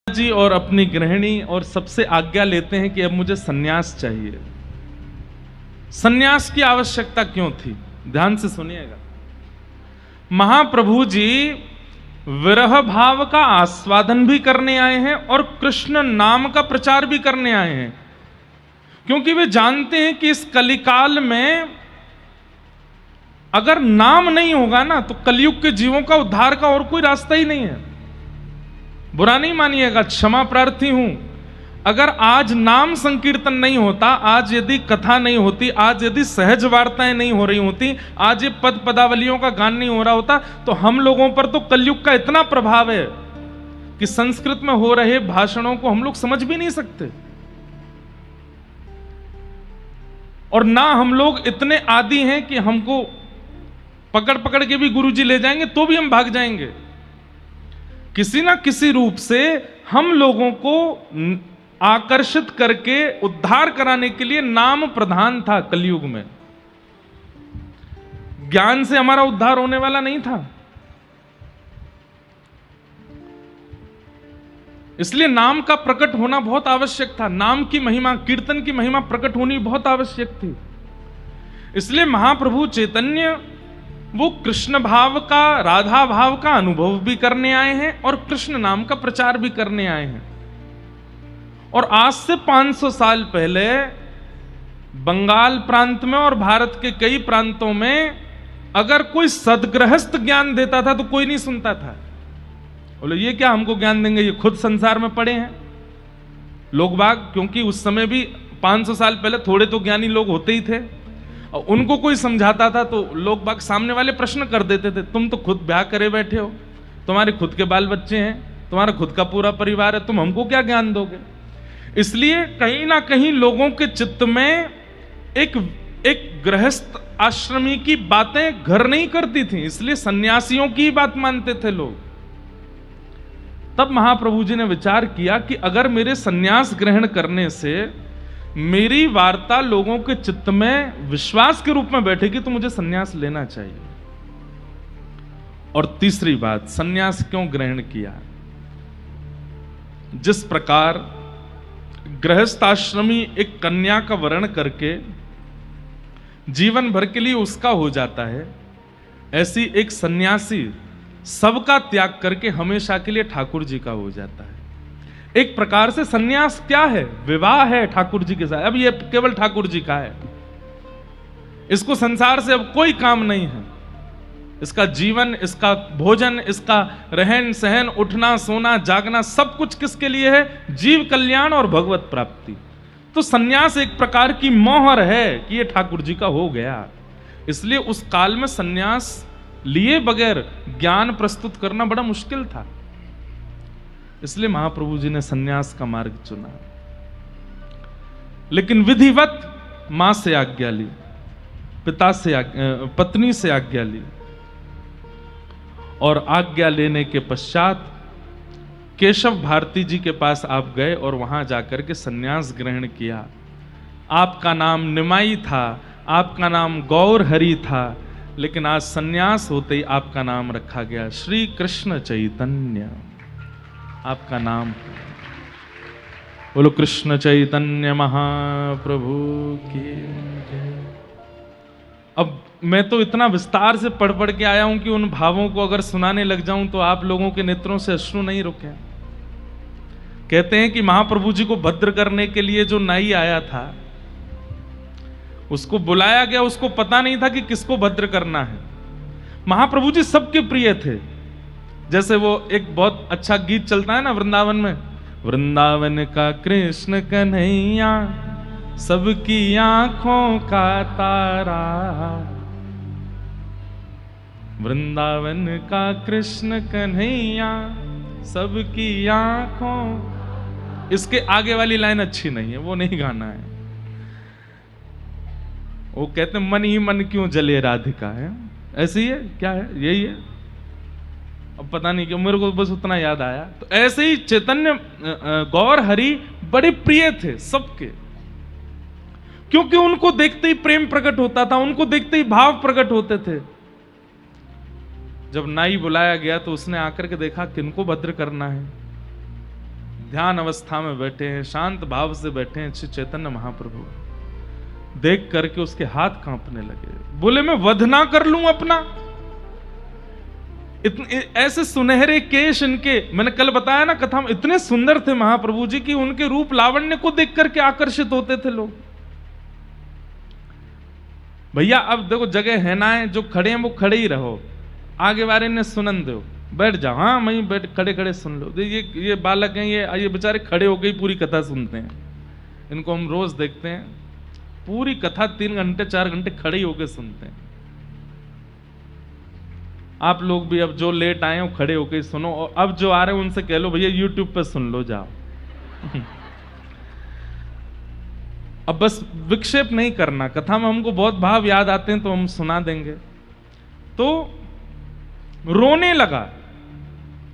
जी और अपनी गृहिणी और सबसे आज्ञा लेते हैं कि अब मुझे सन्यास चाहिए। सन्यास की आवश्यकता क्यों थी? ध्यान से सुनिएगा। महाप्रभु जी विरह भाव का आस्वादन भी करने आए हैं और कृष्ण नाम का प्रचार भी करने आए हैं, क्योंकि वे जानते हैं कि इस कलिकाल में अगर नाम नहीं होगा ना तो कलयुग के जीवों का उद्धार का और कोई रास्ता ही नहीं है। बुरा नहीं मानिएगा, क्षमा प्रार्थी हूं। अगर आज नाम संकीर्तन नहीं होता, आज यदि कथा नहीं होती, आज यदि सहज वार्ताएं नहीं हो रही होती, आज ये पद पदावलियों का गान नहीं हो रहा होता, तो हम लोगों पर तो कलयुग का इतना प्रभाव है कि संस्कृत में हो रहे भाषणों को हम लोग समझ भी नहीं सकते। और ना हम लोग इतने आदी हैं कि हमको पकड़ पकड़ के भी गुरुजी ले जाएंगे तो भी हम भाग जाएंगे। किसी ना किसी रूप से हम लोगों को आकर्षित करके उद्धार कराने के लिए नाम प्रधान था कलयुग में। ज्ञान से हमारा उद्धार होने वाला नहीं था। इसलिए नाम का प्रकट होना बहुत आवश्यक था। नाम की महिमा, कीर्तन की महिमा प्रकट होनी बहुत आवश्यक थी। इसलिए महाप्रभु चैतन्य वो कृष्ण भाव का, राधा भाव का अनुभव भी करने आए हैं और कृष्ण नाम का प्रचार भी करने आए हैं। और आज से 500 साल पहले बंगाल प्रांत में और भारत के कई प्रांतों में अगर कोई सदगृहस्थ ज्ञान देता था तो कोई नहीं सुनता था। बोले ये क्या हमको ज्ञान देंगे, ये खुद संसार में पड़े हैं लोग बाग। क्योंकि उस समय भी 500 साल पहले थोड़े तो ज्ञानी लोग होते ही थे, और उनको कोई समझाता था तो लोग बाग सामने वाले प्रश्न कर देते थे, तुम तो खुद ब्याह करे बैठे हो, तुम्हारे खुद के बाल बच्चे हैं, तुम्हारा खुद का पूरा परिवार है, तुम हमको क्या ज्ञान दोगे। इसलिए कहीं ना कहीं लोगों के चित्त में एक गृहस्थ आश्रमी की बातें घर नहीं करती थी, इसलिए सन्यासियों की बात मानते थे लोग। तब महाप्रभु जी ने विचार किया कि अगर मेरे सन्यास ग्रहण करने से मेरी वार्ता लोगों के चित्त में विश्वास के रूप में बैठेगी तो मुझे सन्यास लेना चाहिए। और तीसरी बात, सन्यास क्यों ग्रहण किया? जिस प्रकार गृहस्थ आश्रमी एक कन्या का वरण करके जीवन भर के लिए उसका हो जाता है, ऐसी एक सन्यासी सबका त्याग करके हमेशा के लिए ठाकुर जी का हो जाता है। एक प्रकार से सन्यास क्या है? विवाह है ठाकुर जी के साथ। अब ये केवल ठाकुर जी का है, इसको संसार से अब कोई काम नहीं है। इसका जीवन, इसका भोजन, इसका रहन सहन, उठना सोना जागना, सब कुछ किसके लिए है? जीव कल्याण और भगवत प्राप्ति। तो सन्यास एक प्रकार की मोहर है कि ये ठाकुर जी का हो गया। इसलिए उस काल में सन्यास लिए बगैर ज्ञान प्रस्तुत करना बड़ा मुश्किल था। इसलिए महाप्रभु जी ने सन्यास का मार्ग चुना। लेकिन विधिवत मां से आज्ञा ली, पिता से पत्नी से आज्ञा ली, और आज्ञा लेने के पश्चात केशव भारती जी के पास आप गए और वहां जाकर के सन्यास ग्रहण किया। आपका नाम निमाई था, आपका नाम गौर हरि था, लेकिन आज सन्यास होते ही आपका नाम रखा गया श्री कृष्ण चैतन्य। आपका नाम बोलो कृष्ण चैतन्य महाप्रभु की जय। अब मैं तो इतना विस्तार से पढ़ पढ़ के आया हूं कि उन भावों को अगर सुनाने लग जाऊं तो आप लोगों के नेत्रों से अश्रु नहीं रुके। कहते हैं कि महाप्रभु जी को भद्र करने के लिए जो नाई आया था, उसको बुलाया गया, उसको पता नहीं था कि किसको भद्र करना है। महाप्रभु जी सबके प्रिय थे। जैसे वो एक बहुत अच्छा गीत चलता है ना वृंदावन में, वृंदावन का कृष्ण कन्हैया सबकी आंखों का तारा, वृंदावन का कृष्ण कन्हैया सबकी आंखों। इसके आगे वाली लाइन अच्छी नहीं है, वो नहीं गाना है। वो कहते हैं मन ही मन क्यों जले राधिका, है ऐसे ही है क्या है, यही है, अब पता नहीं क्यों मेरे को बस उतना याद आया। तो ऐसे ही चैतन्य गौर हरि बड़े प्रिय थे सबके, क्योंकि उनको देखते ही प्रेम प्रकट होता था, उनको देखते ही भाव प्रकट होते थे। जब नाई बुलाया गया तो उसने आकर के देखा किनको भद्र करना है। ध्यान अवस्था में बैठे हैं, शांत भाव से बैठे हैं श्री चैतन्य महाप्रभु। देख करके उसके हाथ कांपने लगे, बोले मैं वध ना कर लूं अपना। ऐसे सुनहरे केश इनके, मैंने कल बताया ना कथा में, इतने सुंदर थे महाप्रभु जी की उनके रूप लावण्य को देख करके आकर्षित होते थे लोग। भैया अब देखो जगह है ना है, जो खड़े हैं वो खड़े ही रहो, आगे वाले ने सुनन दो, बैठ जाओ, हाँ वहीं बैठ खड़े खड़े सुन लो। ये बालक हैं, ये बेचारे खड़े होकर ही पूरी कथा सुनते हैं। इनको हम रोज देखते हैं, पूरी कथा 3 घंटे 4 घंटे खड़े ही होकर सुनते हैं। आप लोग भी अब जो लेट आए हो खड़े होकर सुनो, और अब जो आ रहे हैं उनसे कह लो भैया यूट्यूब पे सुन लो, जाओ। अब बस विक्षेप नहीं करना, कथा में हमको बहुत भाव याद आते हैं तो हम सुना देंगे। तो रोने लगा,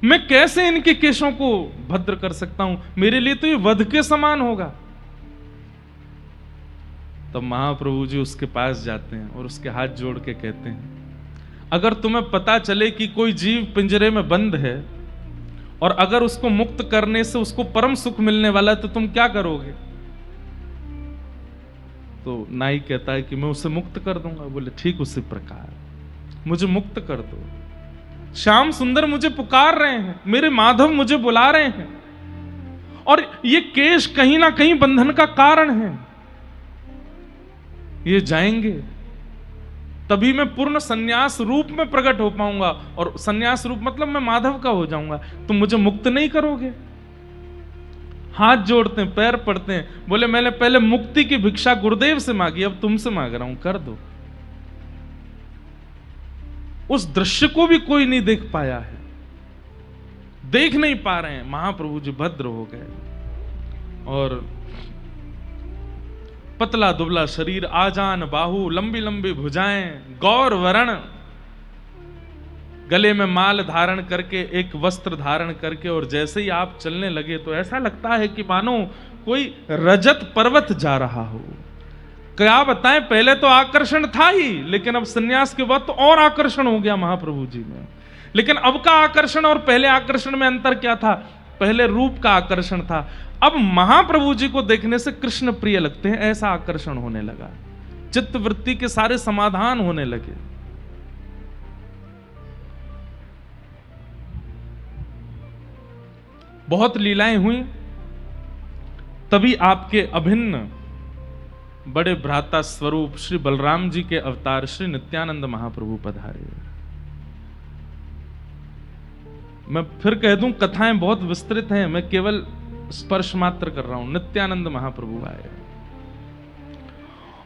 मैं कैसे इनके केशों को भद्र कर सकता हूं, मेरे लिए तो ये वध के समान होगा। तब महाप्रभु जी उसके पास जाते हैं और उसके हाथ जोड़ के कहते हैं, अगर तुम्हें पता चले कि कोई जीव पिंजरे में बंद है और अगर उसको मुक्त करने से उसको परम सुख मिलने वाला है तो तुम क्या करोगे? तो नाई कहता है कि मैं उसे मुक्त कर दूंगा। बोले ठीक उसी प्रकार मुझे मुक्त कर दो। श्याम सुंदर मुझे पुकार रहे हैं, मेरे माधव मुझे बुला रहे हैं, और ये केश कहीं ना कहीं बंधन का कारण है। ये जाएंगे तभी मैं पूर्ण सन्यास रूप में प्रकट हो पाऊंगा, और सन्यास रूप मतलब मैं माधव का हो जाऊंगा। तुम मुझे मुक्त नहीं करोगे। हाथ जोड़ते हैं, पैर पड़ते हैं, बोले मैंने पहले मुक्ति की भिक्षा गुरुदेव से मांगी, अब तुमसे मांग रहा हूं, कर दो। उस दृश्य को भी कोई नहीं देख पाया है, देख नहीं पा रहे हैं। महाप्रभु जी भद्र हो गए, और पतला दुबला शरीर, आजान बाहु, लंबी लंबी भुजाएं, गौर वर्ण, गले में माल धारण करके, एक वस्त्र धारण करके, और जैसे ही आप चलने लगे तो ऐसा लगता है कि मानो कोई रजत पर्वत जा रहा हो। क्या बताएं, पहले तो आकर्षण था ही, लेकिन अब सन्यास के बाद तो और आकर्षण हो गया महाप्रभु जी में। लेकिन अब का आकर्षण और पहले आकर्षण में अंतर क्या था? पहले रूप का आकर्षण था, अब महाप्रभु जी को देखने से कृष्ण प्रिय लगते हैं, ऐसा आकर्षण होने लगा। चित्त वृत्ति के सारे समाधान होने लगे। बहुत लीलाएं हुई, तभी आपके अभिन्न बड़े भ्राता स्वरूप श्री बलराम जी के अवतार श्री नित्यानंद महाप्रभु पधारे। मैं फिर कह दूं, कथाएं बहुत विस्तृत हैं, मैं केवल स्पर्श मात्र कर रहा हूं। नित्यानंद महाप्रभु आए,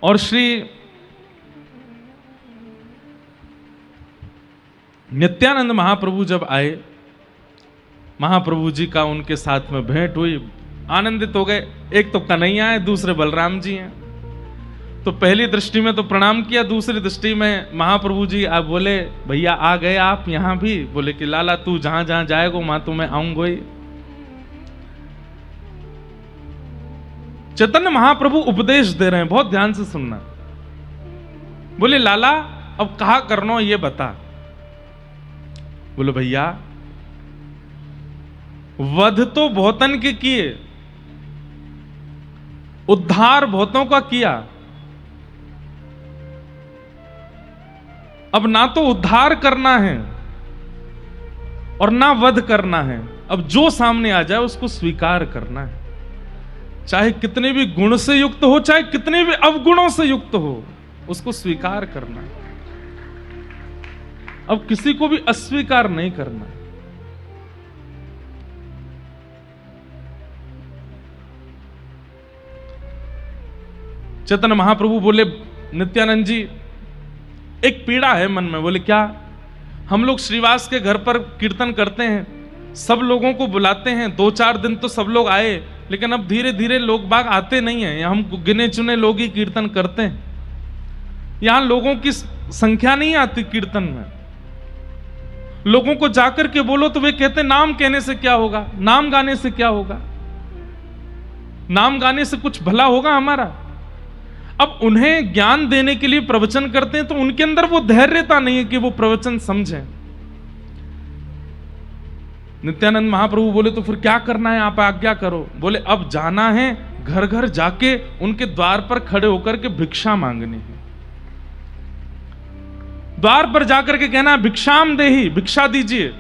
और श्री नित्यानंद महाप्रभु जब आए, महाप्रभु जी का उनके साथ में भेंट हुई, आनंदित हो गए। एक तो कन्हैया है, दूसरे बलराम जी हैं, तो पहली दृष्टि में तो प्रणाम किया, दूसरी दृष्टि में महाप्रभु जी आप बोले भैया आ गए आप यहां भी? बोले कि लाला तू जहां जहां जाएगा वहां तो मैं आऊंगा ही। चैतन्य महाप्रभु उपदेश दे रहे हैं, बहुत ध्यान से सुनना। बोले लाला अब कहा करना ये बता। बोले भैया वध तो बहुतन के किए, उद्धार बहुतों का किया, अब ना तो उद्धार करना है और ना वध करना है। अब जो सामने आ जाए उसको स्वीकार करना है, चाहे कितने भी गुण से युक्त हो, चाहे कितने भी अवगुणों से युक्त हो, उसको स्वीकार करना है। अब किसी को भी अस्वीकार नहीं करना है। चैतन्य महाप्रभु बोले नित्यानंद जी एक पीड़ा है मन में। बोले क्या? हम लोग श्रीवास के घर पर कीर्तन करते हैं, सब लोगों को बुलाते हैं, 2-4 दिन तो सब लोग आए, लेकिन अब धीरे धीरे लोग बाग आते नहीं हैं। हम गिने चुने लोग ही कीर्तन करते हैं, यहां लोगों की संख्या नहीं आती कीर्तन में। लोगों को जाकर के बोलो तो वे कहते नाम कहने से क्या होगा, नाम गाने से क्या होगा, नाम गाने से कुछ भला होगा हमारा। अब उन्हें ज्ञान देने के लिए प्रवचन करते हैं तो उनके अंदर वो धैर्यता नहीं है कि वो प्रवचन समझें। नित्यानंद महाप्रभु बोले तो फिर क्या करना है, आप आज्ञा करो। बोले अब जाना है घर घर जाके उनके द्वार पर खड़े होकर के भिक्षा मांगनी है। द्वार पर जाकर के कहना भिक्षाम देहि, भिक्षा दीजिए।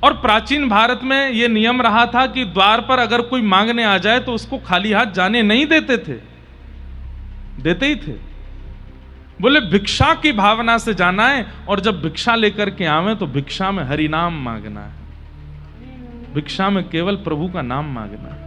और प्राचीन भारत में यह नियम रहा था कि द्वार पर अगर कोई मांगने आ जाए तो उसको खाली हाथ जाने नहीं देते थे, देते ही थे। बोले भिक्षा की भावना से जाना है, और जब भिक्षा लेकर के आवे तो भिक्षा में हरि नाम मांगना है, भिक्षा में केवल प्रभु का नाम मांगना है।